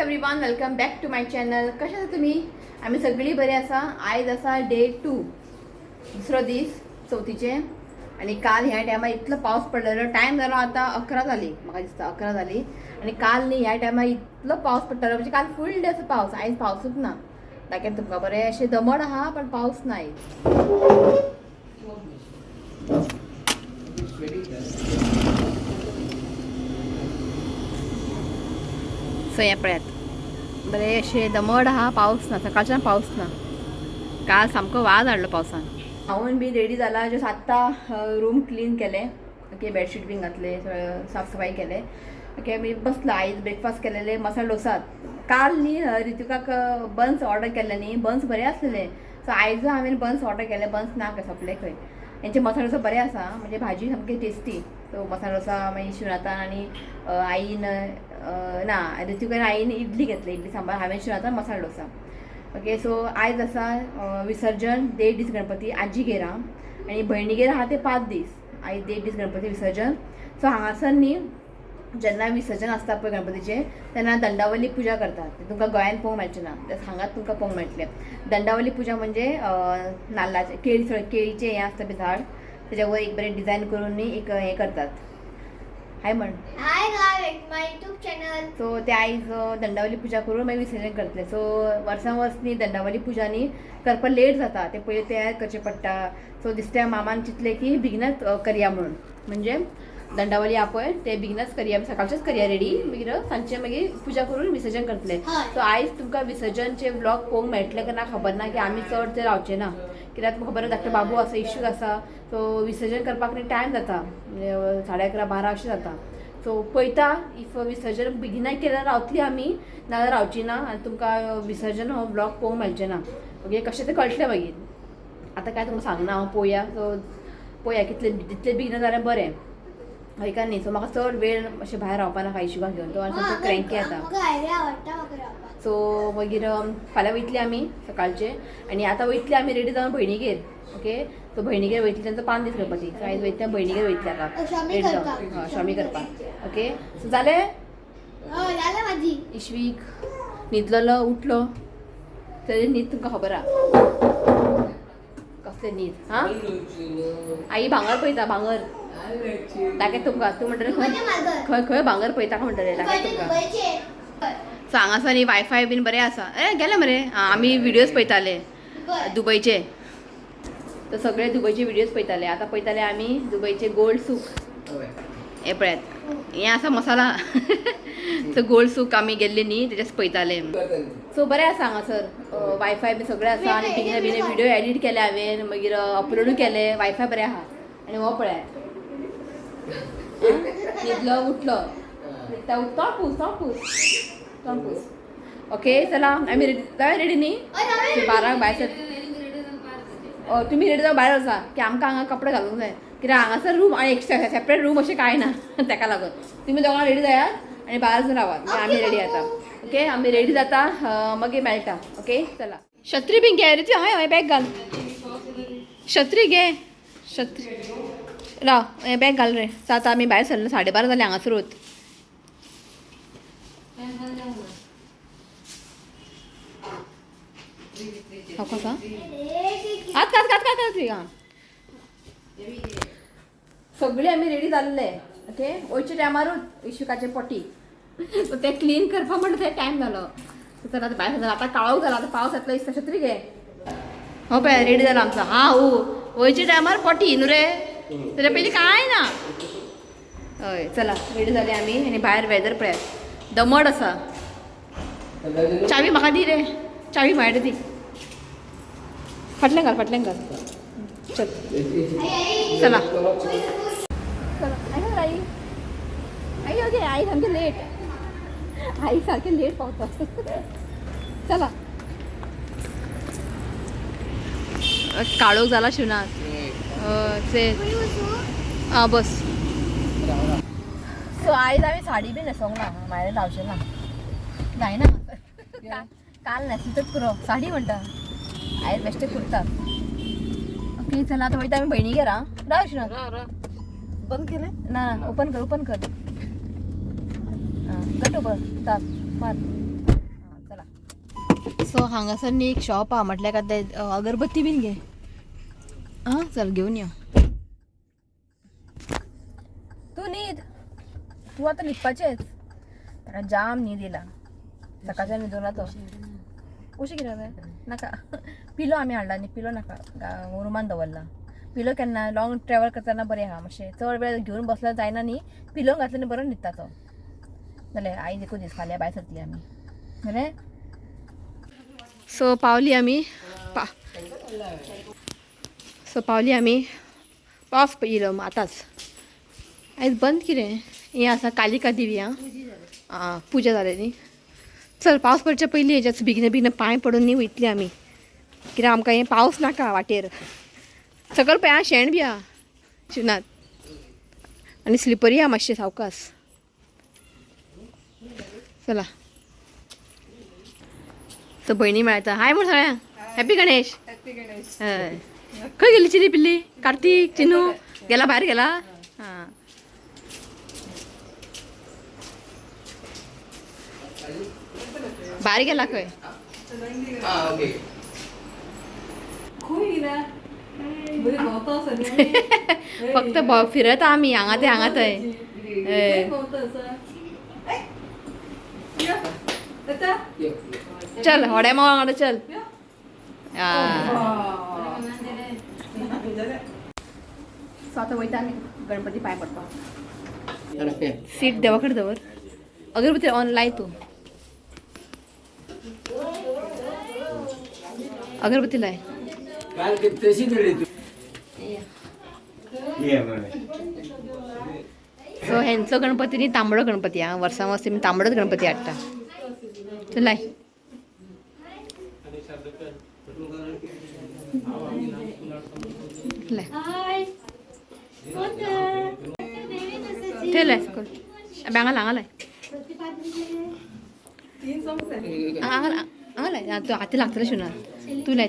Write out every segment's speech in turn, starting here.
Everyone, welcome back to my channel. कशा आहात तुम्ही? आम्ही सगळी बरे आसा. आयज आसा डे 2, दुसरो दीस चवथीचे. आणि काल ह्या टायमार इतलो पावस पडलेलो. टायम जालो आता 11 जाली, म्हाका दिसता 11 जाली. आणि काल न्ही ह्या टायमार इतलो पावस पडटालो, म्हणजे काल फूल डे असो पावस. आयज पावसूच ना. दाखयता तुमकां बरें अशें दमट आहा पण पावस ना आयज. सो ह्या पळयात बरे अशें दमट आहा, पावस ना. सकाळच्यान पावस ना. काल सामको वाज हाडलो पावसान. हांवून बी रेडी जाला. जस्ट आत्ता रूम क्लीन केले. ओके, बेडशीट बीन घातले, साफ सफाई केले. ओके, मी बसला. आयज ब्रेकफास्ट केलेले मसाला डोसा. काल न्ही रितुकाक बन्स ऑर्डर केले न्ही, बन्स बरे आसलेले. सो आयज हांवें बन्स ऑर्डर केले. बन्स ना सोंपले खंय. हेंचे मसाला डोसा बरे आसा, म्हणजे भाजी सामकी टेस्टी. सो मसाला डोसा मागीर शिवरातान आनी आईन ना रितुकान आईन इडली घेतली, इडली सांबार. हांवें शिवरातान मसाला डोसा. ओके, सो आयज आसा विसर्जन. 1.5 दीस गणपती आजीगेर आनी भयणीगेर आहा ते 5 दीस. आयज 1.5 दीस गणपती विसर्जन. सो हांगासर न्ही जेन्ना विसर्जन आसता पळय गणपतीचें, तेन्ना दंडावली पुजा करतात. ते तुमकां गोंयान पळोवंक मेळचें ना, ते हांगाच तुमकां पळोवंक मेळटलें. दंडावली पुजा म्हणजे नाल्लाचें केळीचें हें आसता पळय झाड, तेच्या वयर एक बरें डिजायन करून न्ही एक हें करतात. हाय म्हण. Hi my YouTube channel. So ते आयज दंडावली पुजा करून मागीर विसर्जन करतले. सो वर्सां वर्स न्ही दंडावली पुजा न्ही करपाक लेट जाता. ते पयलीं तयार करचें पडटा. सो दिसता मामान चिंतलें की बेगिनच करया म्हणून. म्हणजे दंडावली आहा पळय ते बेगिनच करया, सकाळचेच करया रेडी. मागीर सांजचे मागीर पुजा करून विसर्जन करतले. सो आयज तुमकां विसर्जनचे व्लॉग पळोवंक मेळटले काय ना खबर ना, की आमी चड ते रावचे ना. कित्याक तुमकां खबर धाकटो बाबू आसा, इश्यूक आसा. सो विसर्जन करपाक न्ही टायम जाता, म्हणजे 11:30-12 अशें जाता. सो पळयता इफ विसर्जन बेगिना केल्यार रावतली आमी, नाजाल्यार रावची ना. आनी तुमकां विसर्जन हो व्लॉग पळोवंक मेळचें ना. ओके, कशें तें कळटलें मागीर. आतां काय तुमकां सांगना हांव. पळोवया. सो पळोवया जितले बेगिना जाल्यार बरें. हय का न्ही. सो म्हाका चड वेळ अशें भायर रावपा नाका इश्यूकाक घेवन. तो आनी सामको क्रँकी येता. सो मागीर फाल्यां वयतली आमी सकाळचे. आनी आतां वयतली आमी रेडी जावन भयणीगेर. Okay, so भयणीगेर वयतली. तेंचो 5 दीस गणपती. सो आयज वयतलें भयणीगेर वयतलें आतां रेडी जावन स्वामी करपाक. ओके, सो जालें म्हाजी. इश्वीक न्हिदलो उठलो तरी न्हीद तुमकां खबर आहा कसलें न्हीद. हां, आई भांगर पळयता. भांगर दाखयता तुमकां. तूं म्हणटलें खंय खंय भांगर पळयता काय म्हणटलें. दाखयता तुमकां. सो हांगासर न्ही वायफाय बीन बरें आसा. गेले मरे. आमी विडियोज पळयताले दुबयचे. तर सगळे दुबयचे विडियोज पळयताले. आतां पळयताले आमी दुबयचे गोल्ड सूक. हे पळयात, हें आसा मसाला. सो गोल्ड सूक आमी गेल्ले न्ही, तेजेच पळयताले. सो बरें आसा हांगासर. वायफाय बी सगळें आसा. आनी बेगिना बेगिना विडियो एडीट केले हांवें, मागीर अपलोडूय केले. वायफाय बरें आहा. आनी हो पळयात न्हिदलो उठलो. तोंड पूस. ओके, चला आमी रेडी न्ही. 12 भायर सर. तुमी रेडी जावन भायर आसा की आमकां हांगा कपडे घालूंक जाय. कित्याक हांगासर रूम आनी एक्स्ट्रा सेपरेट रूम अशें कांय ना. ताका लागून तुमी दोगां रेडी जायात आनी भायर रावात. आमी रेडी आतां. ओके, आमी रेडी जाता, मागीर मेळटा. ओके, चला. छत्री बीन घे रे. हय हय, बॅग घाल. छत्री घे. छत्री राव, हें बॅग घाल रे. आतां आमी भायर सरले. 12:30 जालीं हांगासर वत. कसा आत हां, सगळी आमी रेडी जाल्ले. ओके, वयच्या टायमारूच इश्यूकाचे पोटी सो ते क्लीन करपाक म्हणटा ते टायम जालो. सो चला आतां भायर जाता. आतां काळोख जाला. आतां पावस येतलो दिसता. छत्री घे. हो पळय रेडी जाला आमचो. हां, वयच्या टायमार पोटी न्हू रे. तेच्या पयलीं कांय ना. हय, चला रेडी जाली आमी. आनी भायर वेदर पळयात दमट आसा. चावी म्हाका दी रे. चावी भायर दी. फाटल्यान घाल. चल चला. आई आई ओके. आई सामकी लेट. आई सारखे लेट पावता. चला. काळोख जाला शिवनाथ. हां, बस. सो आयज आमी साडी बी न्हेसोंक ना. भायर लावचें ना. जायना. काल न्हेसलीच पुरो. साडी म्हणटा आयज बेश्टे कुर्ता. ओके, चला आतां वयता आमी भयणीगेर. आं, राव शिवनाथ. बंद केलें ना. ओपन कर. हां, गट ओपन. मार. सो हांगासर न्ही एक शॉप हा म्हटल्यार का ते अगरबत्ती बीन घे. हां चल घेऊन या. तू न्हीद, तू आता न्हिदपाचेच. ताका जाम न्हीद येयला, सकाळच्या न्हिदून तो उशी कित्याक नाका. पिलो आमी हाडला न्ही, पिलो नाका रुमान दवरला. पिलो केन्ना लॉंग ट्रॅवल करतना बरें आहा. मातशें चड वेळ घेवन बसल्यार जायना न्ही. पिलो घातल्यार बरो न्हिदता तो. जाल्यार आई देखून दीस फाल्यां भायर सरतली आमी बरें. सो पावली आमी पावस येयलो आतांच. आयज बंद कितें हें आसा कालिका देवी. आं पुजा जाले न्ही. चल पावस पडच्या पयलीं हेच्यात बिगने पांय पडून न्ही वयतली आमी. कित्याक आमकां हें पावस नाका वाटेर. सकयल पळय आं शेण बी आहा शिवनाथ. आनी स्लिपरी आहा मातशें सावकास. चला तो भयणी मेळटा. हाय म्हण सगळ्यांक. हॅपी गणेश. हय खंय गेली चिली पिल्ली. कार्तिक चिनू गेला भायर गेला. हां भायर गेला खंय. फक्त फिरत आमी हांगा थंय. चल होड्या मावा वांगडा चल. सो आतां वयता आमी गणपती पांय पडपाक. सीट देवा कडेन दवर. अगरबत्ती ऑन लाय तूं. अगरबत्ती लाय. सो हेंचो गणपती न्ही तांबडो गणपती. हां वर्सां वर्स मी तांबडोच गणपती हाडटा. चल लाय. ते लाय सकल. हांगा लाय. हांगा लाय. तू हाती लागतले शिवना. तू लाय.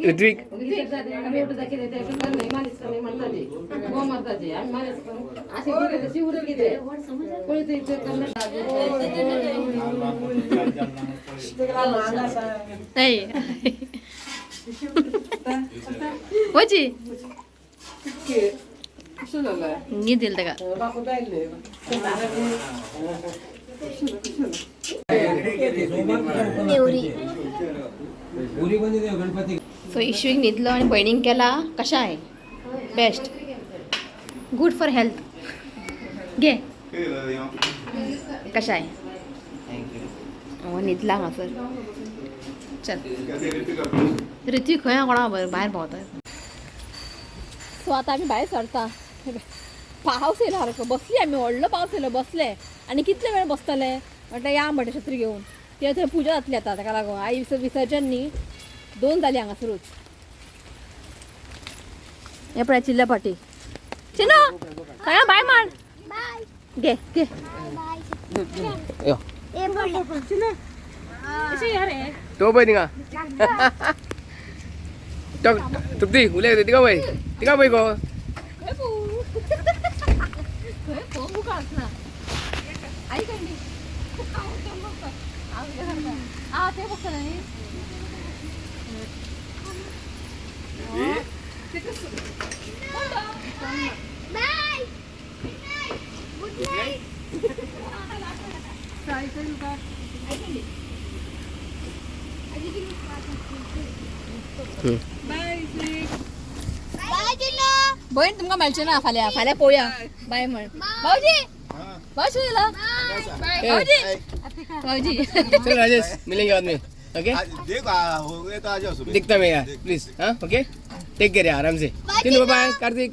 ऋत्विक वची नी दिल ताका. सो इश्वीक न्हिदलो आनी भयणीक केला. कशा आहे. Best good for health. घे कशा आहे. न्हिदला हांगासर. चल ऋत्विक खंय कोणा भायर भोंवता. सो आतां आमी भायर सरता. पावस येयलो सारको. बसली आमी व्हडलो पावस येयलो. बसले आनी कितले वेळ बसतले म्हटल्यार या म्हणटा छत्री घेवन. कित्याक थंय पुजा जातली आतां. ताका लागून आई विसर्जन न्ही 2 जाली हांगासरूच. हे पळय चिल्ल्या पाटी. चिनू सगळ्या बाय मार. घे तो पळय थिंगा. तृप्ती उलय तिका पळय गो. आई कंडी ते बघता न्ही. बहीण तुमकां मेळचें ना फाल्यां पळोवया. बाय म्हण. भाऊजी भाऊजी चल राजेश मिलेंगे बाद में. ओके दिखता मैं यार प्लीज. हाँ ओके टेक केयर यार आराम से. बाय कार्तिक.